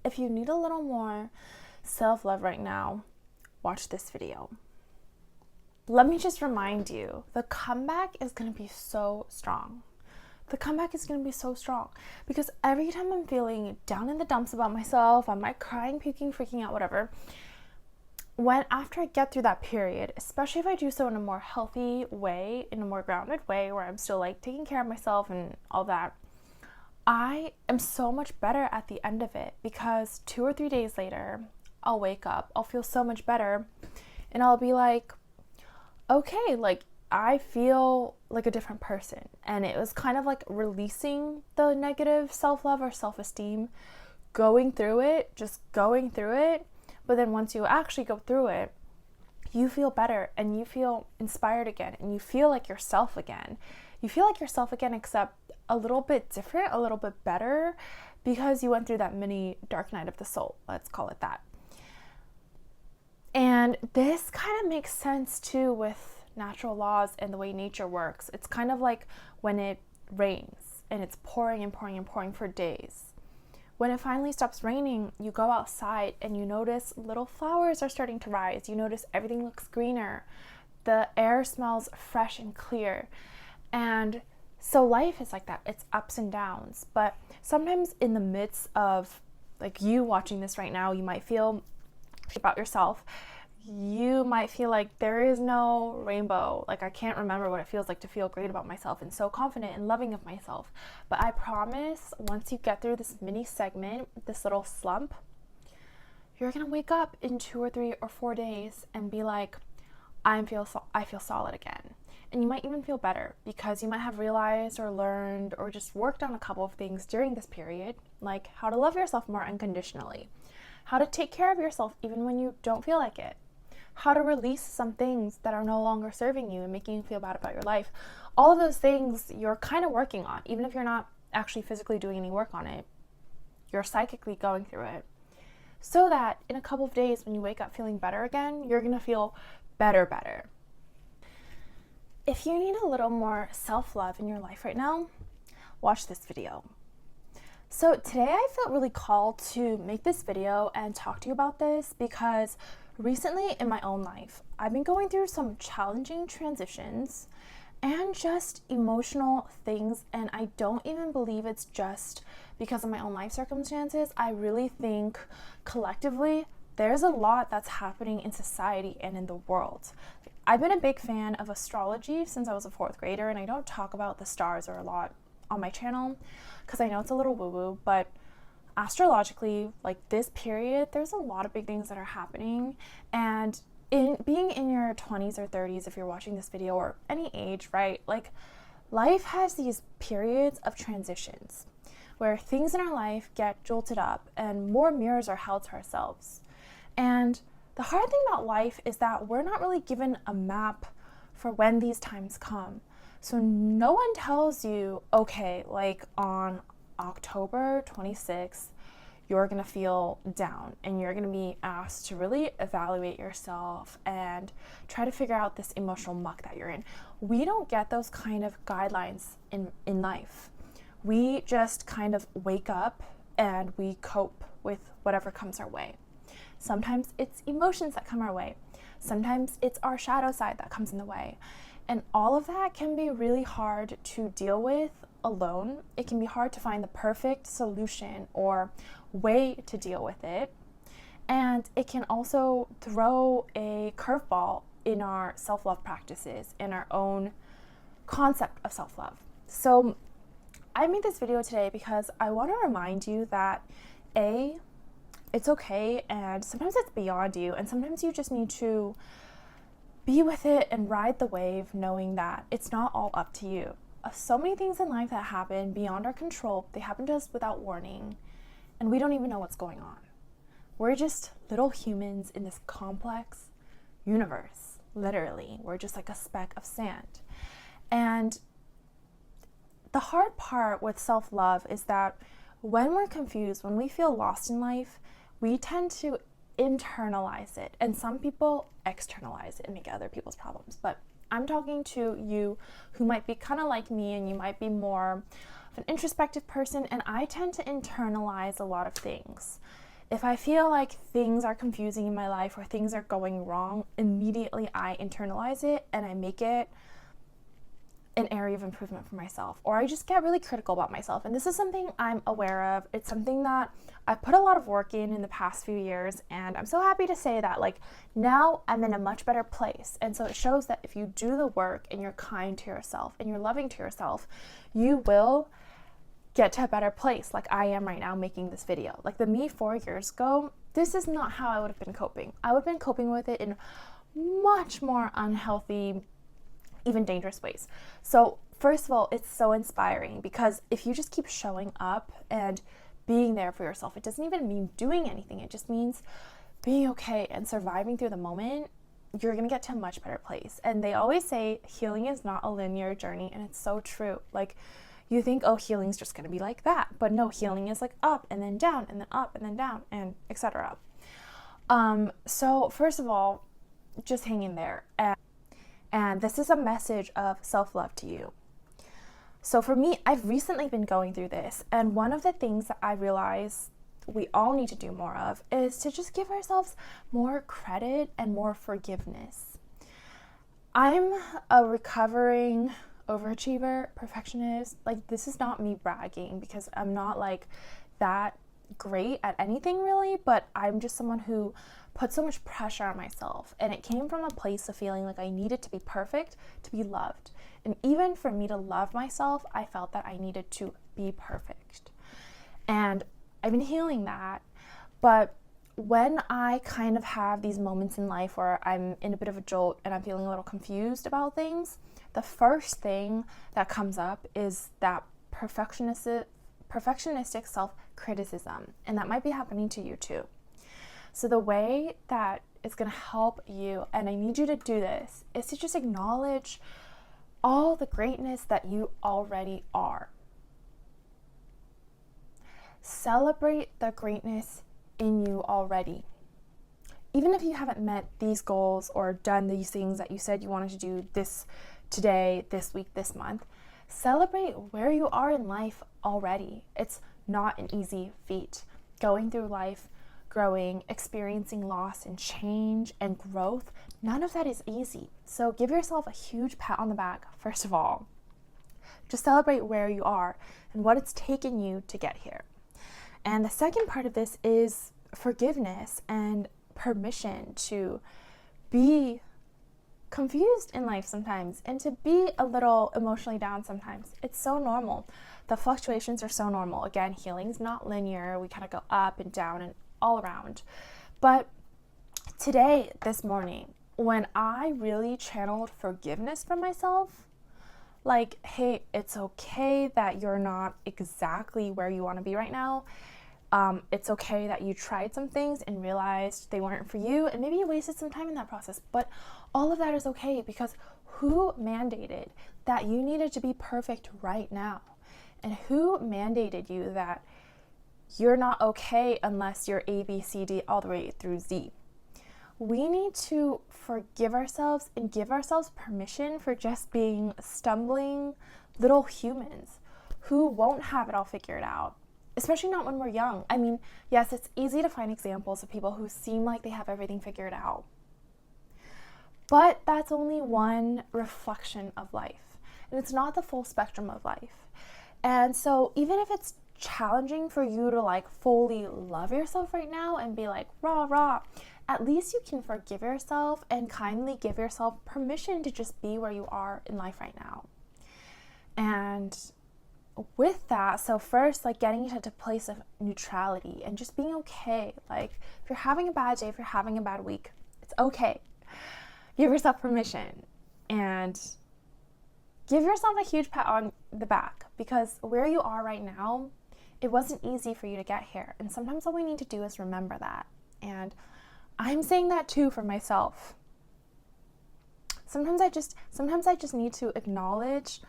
If you need a little more self-love right now, watch this video. Let me just remind you, the comeback is going to be so strong. The comeback is going to be so strong because every time I'm feeling down in the dumps about myself, I might crying, puking, freaking out, whatever. After I get through that period, especially if I do so in a more healthy way, in a more grounded way, where I'm still like taking care of myself and all that, I am so much better at the end of it because 2 or 3 days later, I'll wake up, I'll feel so much better, and I'll be like, okay, like I feel like a different person. And it was kind of like releasing the negative self-love or self-esteem, going through it. But then once you actually go through it, you feel better and you feel inspired again and you feel like yourself again. You feel like yourself again, except a little bit different, a little bit better, because you went through that mini dark night of the soul. Let's call it that. And this kind of makes sense too with natural laws and the way nature works. It's kind of like when it rains and it's pouring and pouring and pouring for days. When it finally stops raining, you go outside and you notice little flowers are starting to rise. You notice everything looks greener. The air smells fresh and clear. And so life is like that. It's ups and downs. But sometimes in the midst of like you watching this right now, you might feel about yourself. You might feel like there is no rainbow. Like I can't remember what it feels like to feel great about myself and so confident and loving of myself. But I promise once you get through this mini segment, this little slump, you're going to wake up in 2 or 3 or 4 days and be like, I feel solid again. And you might even feel better because you might have realized or learned or just worked on a couple of things during this period, like how to love yourself more unconditionally, how to take care of yourself even when you don't feel like it, how to release some things that are no longer serving you and making you feel bad about your life. All of those things you're kind of working on, even if you're not actually physically doing any work on it, you're psychically going through it. So that in a couple of days when you wake up feeling better again, you're going to feel better. If you need a little more self-love in your life right now, watch this video. So today I felt really called to make this video and talk to you about this because recently in my own life, I've been going through some challenging transitions and just emotional things, and I don't even believe it's just because of my own life circumstances. I really think collectively there's a lot that's happening in society and in the world. I've been a big fan of astrology since I was a 4th grader, and I don't talk about the stars or a lot on my channel because I know it's a little woo-woo, but astrologically, like this period, there's a lot of big things that are happening. And in being in your 20s or 30s, if you're watching this video, or any age, right? Like life has these periods of transitions where things in our life get jolted up and more mirrors are held to ourselves. And the hard thing about life is that we're not really given a map for when these times come. So no one tells you, okay, like on October 26th, you're going to feel down and you're going to be asked to really evaluate yourself and try to figure out this emotional muck that you're in. We don't get those kind of guidelines in life. We just kind of wake up and we cope with whatever comes our way. Sometimes it's emotions that come our way. Sometimes it's our shadow side that comes in the way. And all of that can be really hard to deal with alone. It can be hard to find the perfect solution or way to deal with it. And it can also throw a curveball in our self-love practices, in our own concept of self-love. So I made this video today because I want to remind you that it's okay, and sometimes it's beyond you, and sometimes you just need to be with it and ride the wave, knowing that it's not all up to you. So many things in life that happen beyond our control, they happen to us without warning, and we don't even know what's going on. We're just little humans in this complex universe, literally. We're just like a speck of sand. And the hard part with self-love is that when we're confused, when we feel lost in life, we tend to internalize it, and some people externalize it and make it other people's problems. But I'm talking to you who might be kind of like me, and you might be more of an introspective person, and I tend to internalize a lot of things. If I feel like things are confusing in my life or things are going wrong, immediately I internalize it and I make it an area of improvement for myself, or I just get really critical about myself. And this is something I'm aware of. It's something that I've put a lot of work in the past few years, and I'm so happy to say that like now I'm in a much better place. And so it shows that if you do the work and you're kind to yourself and you're loving to yourself, you will get to a better place, like I am right now making this video. Like the me 4 years ago, this is not how I would have been coping. I would have been coping with it in much more unhealthy, even dangerous ways. So first of all, it's so inspiring because if you just keep showing up and being there for yourself, it doesn't even mean doing anything. It just means being okay and surviving through the moment. You're going to get to a much better place. And they always say healing is not a linear journey, and it's so true. Like you think, oh, healing's just going to be like that, but no, healing is like up and then down and then up and then down and etc. So first of all, just hang in there. And this is a message of self-love to you. So for me, I've recently been going through this, and one of the things that I realize we all need to do more of is to just give ourselves more credit and more forgiveness. I'm a recovering overachiever, perfectionist. Like this is not me bragging because I'm not like that great at anything really, but I'm just someone who put so much pressure on myself, and it came from a place of feeling like I needed to be perfect to be loved. And even for me to love myself, I felt that I needed to be perfect. And I've been healing that. But when I kind of have these moments in life where I'm in a bit of a jolt and I'm feeling a little confused about things, the first thing that comes up is that perfectionistic self-criticism. And that might be happening to you too. So the way that it's going to help you, and I need you to do this, is to just acknowledge all the greatness that you already are. Celebrate the greatness in you already. Even if you haven't met these goals or done these things that you said you wanted to do this today, this week, this month, celebrate where you are in life already. It's not an easy feat. Going through life, growing, experiencing loss and change and growth, none of that is easy. So give yourself a huge pat on the back, first of all. Just celebrate where you are and what it's taken you to get here. And the second part of this is forgiveness and permission to be confused in life sometimes and to be a little emotionally down sometimes. It's so normal. The fluctuations are so normal. Again, healing's not linear. We kind of go up and down and all around. But today, this morning, when I really channeled forgiveness from myself, like, hey, it's okay that you're not exactly where you want to be right now. It's okay that you tried some things and realized they weren't for you, and maybe you wasted some time in that process, but all of that is okay, because who mandated that you needed to be perfect right now? And who mandated you that you're not okay unless you're A, B, C, D, all the way through Z? We need to forgive ourselves and give ourselves permission for just being stumbling little humans who won't have it all figured out, especially not when we're young. I mean, yes, it's easy to find examples of people who seem like they have everything figured out, but that's only one reflection of life, and it's not the full spectrum of life. And so even if it's challenging for you to like fully love yourself right now and be like rah, at least you can forgive yourself and kindly give yourself permission to just be where you are in life right now. And with that, so first, like getting into a place of neutrality and just being okay. Like if you're having a bad day, if you're having a bad week, it's okay. Give yourself permission and give yourself a huge pat on the back, because where you are right now, it wasn't easy for you to get here. And sometimes all we need to do is remember that. And I'm saying that too for myself. Sometimes I just need to acknowledge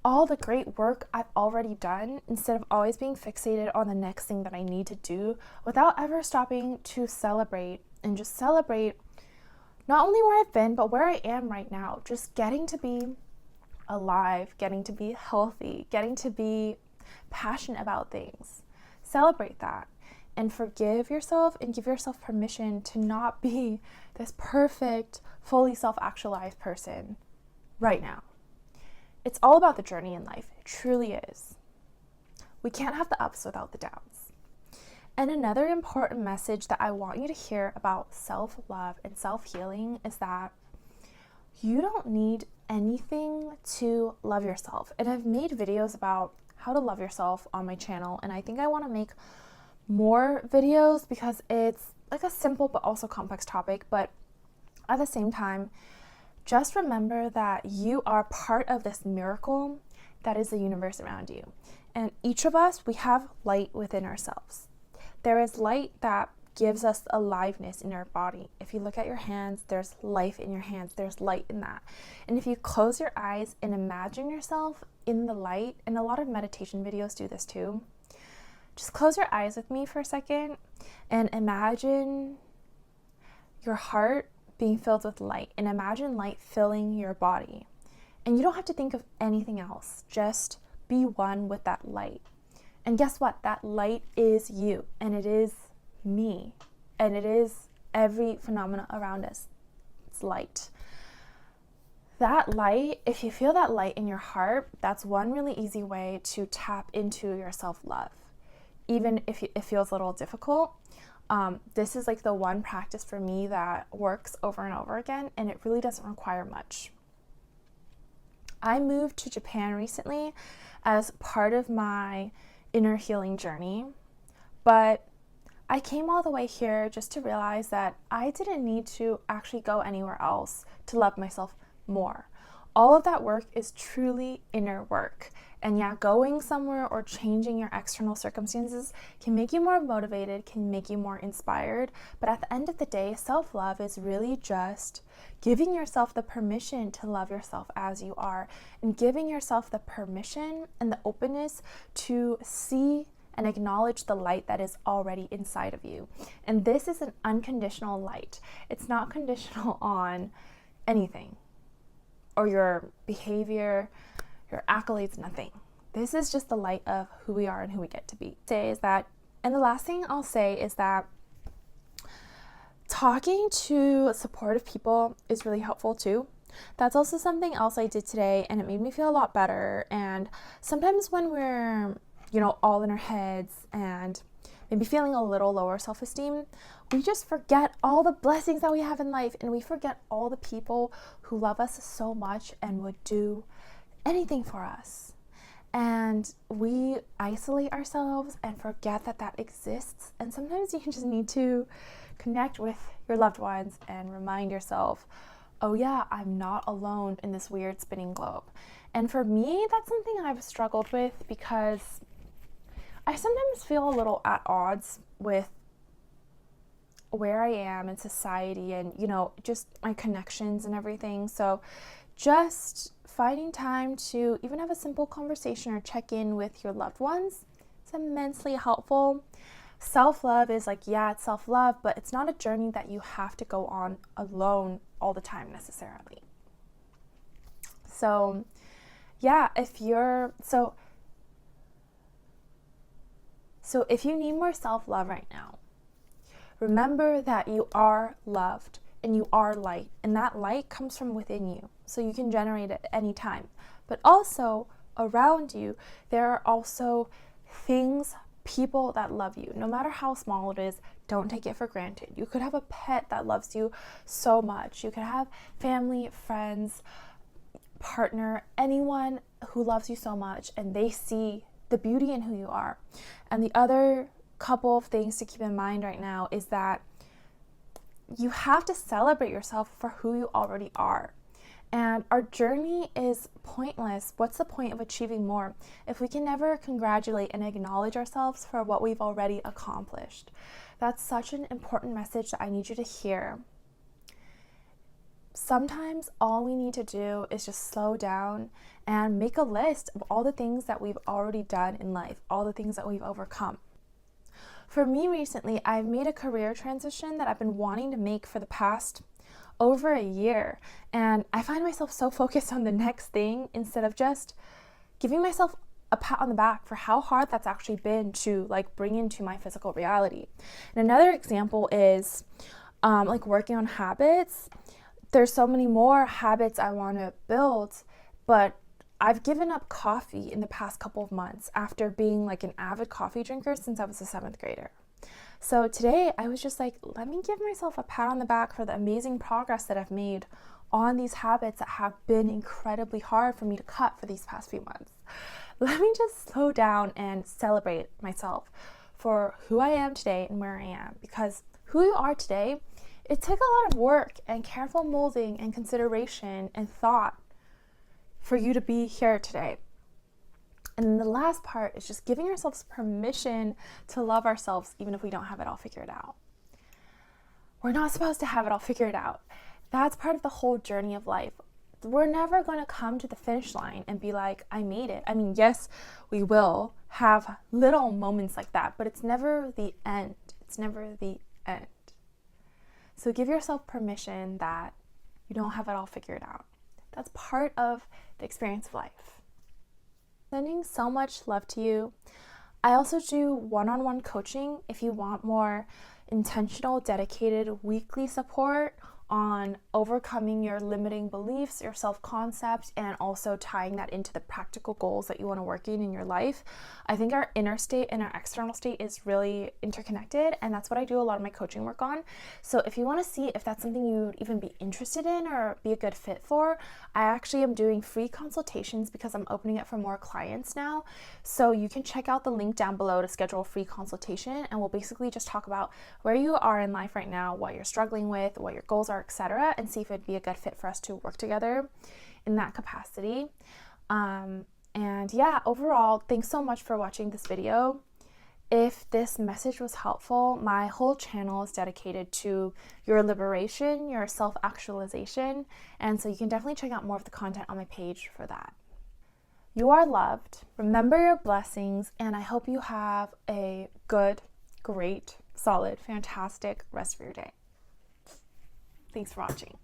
all the great work I've already done instead of always being fixated on the next thing that I need to do, without ever stopping to celebrate and just celebrate not only where I've been, but where I am right now. Just getting to be alive, getting to be healthy, getting to be passionate about things. Celebrate that. and forgive yourself and give yourself permission to not be this perfect, fully self-actualized person right now. It's all about the journey in life. It truly is. We can't have the ups without the downs. And another important message that I want you to hear about self-love and self-healing is that you don't need anything to love yourself. And I've made videos about how to love yourself on my channel, and I think I want to make more videos because it's like a simple but also complex topic. But at the same time, just remember that you are part of this miracle that is the universe around you. And each of us, we have light within ourselves. There is light that gives us aliveness in our body. If you look at your hands, there's life in your hands. There's light in that. And if you close your eyes and imagine yourself in the light, and a lot of meditation videos do this too, just close your eyes with me for a second and imagine your heart being filled with light, and imagine light filling your body. And you don't have to think of anything else. Just be one with that light. And guess what? That light is you, and it is me, and it is every phenomena around us. It's light. That light, if you feel that light in your heart, that's one really easy way to tap into your self-love. Even if it feels a little difficult, this is like the one practice for me that works over and over again, and it really doesn't require much. I moved to Japan recently as part of my inner healing journey, but I came all the way here just to realize that I didn't need to actually go anywhere else to love myself more. All of that work is truly inner work. And yeah, going somewhere or changing your external circumstances can make you more motivated, can make you more inspired. But at the end of the day, self-love is really just giving yourself the permission to love yourself as you are, and giving yourself the permission and the openness to see and acknowledge the light that is already inside of you. And this is an unconditional light. It's not conditional on anything or your behavior, your accolades, nothing. This is just the light of who we are and who we get to be. And the last thing I'll say is that talking to supportive people is really helpful too. That's also something else I did today, and it made me feel a lot better. And sometimes when we're all in our heads and maybe feeling a little lower self-esteem, we just forget all the blessings that we have in life, and we forget all the people who love us so much and would do anything for us. And we isolate ourselves and forget that that exists. And sometimes you just need to connect with your loved ones and remind yourself, oh yeah, I'm not alone in this weird spinning globe. And for me, that's something I've struggled with because I sometimes feel a little at odds with where I am in society and, just my connections and everything. So just finding time to even have a simple conversation or check in with your loved ones is immensely helpful. Self-love is it's self-love, but it's not a journey that you have to go on alone all the time necessarily. So yeah, if you need more self-love right now, remember that you are loved and you are light, and that light comes from within you, so you can generate it at any time. But also around you, there are also things, people that love you, no matter how small it is. Don't take it for granted. You could have a pet that loves you so much. You could have family, friends, partner, anyone who loves you so much, and they see the beauty in who you are. And the other couple of things to keep in mind right now is that you have to celebrate yourself for who you already are. And our journey is pointless. What's the point of achieving more if we can never congratulate and acknowledge ourselves for what we've already accomplished? That's such an important message that I need you to hear. Sometimes all we need to do is just slow down and make a list of all the things that we've already done in life, all the things that we've overcome. For me recently, I've made a career transition that I've been wanting to make for the past over a year, and I find myself so focused on the next thing instead of just giving myself a pat on the back for how hard that's actually been to like bring into my physical reality. And another example is like working on habits. There's so many more habits I want to build, but I've given up coffee in the past couple of months after being like an avid coffee drinker since I was a 7th grader. So today I was just like, let me give myself a pat on the back for the amazing progress that I've made on these habits that have been incredibly hard for me to cut for these past few months. Let me just slow down and celebrate myself for who I am today and where I am, because who you are today, it took a lot of work and careful molding and consideration and thought for you to be here today. And then the last part is just giving ourselves permission to love ourselves even if we don't have it all figured out. We're not supposed to have it all figured out. That's part of the whole journey of life. We're never going to come to the finish line and be like, I made it. I mean, yes, we will have little moments like that, but it's never the end. It's never the end. So give yourself permission that you don't have it all figured out. That's part of the experience of life. Sending so much love to you. I also do one-on-one coaching if you want more intentional, dedicated weekly support on overcoming your limiting beliefs, your self-concept, and also tying that into the practical goals that you want to work in your life. I think our inner state and our external state is really interconnected, and that's what I do a lot of my coaching work on. So if you want to see if that's something you'd even be interested in or be a good fit for, I actually am doing free consultations because I'm opening it for more clients now. So you can check out the link down below to schedule a free consultation, and we'll basically just talk about where you are in life right now, what you're struggling with, what your goals are, etc., and see if it'd be a good fit for us to work together in that capacity. And yeah, overall, thanks so much for watching this video. If this message was helpful, my whole channel is dedicated to your liberation, your self-actualization, and so you can definitely check out more of the content on my page for that. You are loved. Remember your blessings, and I hope you have a good, great, solid, fantastic rest of your day. Thanks for watching.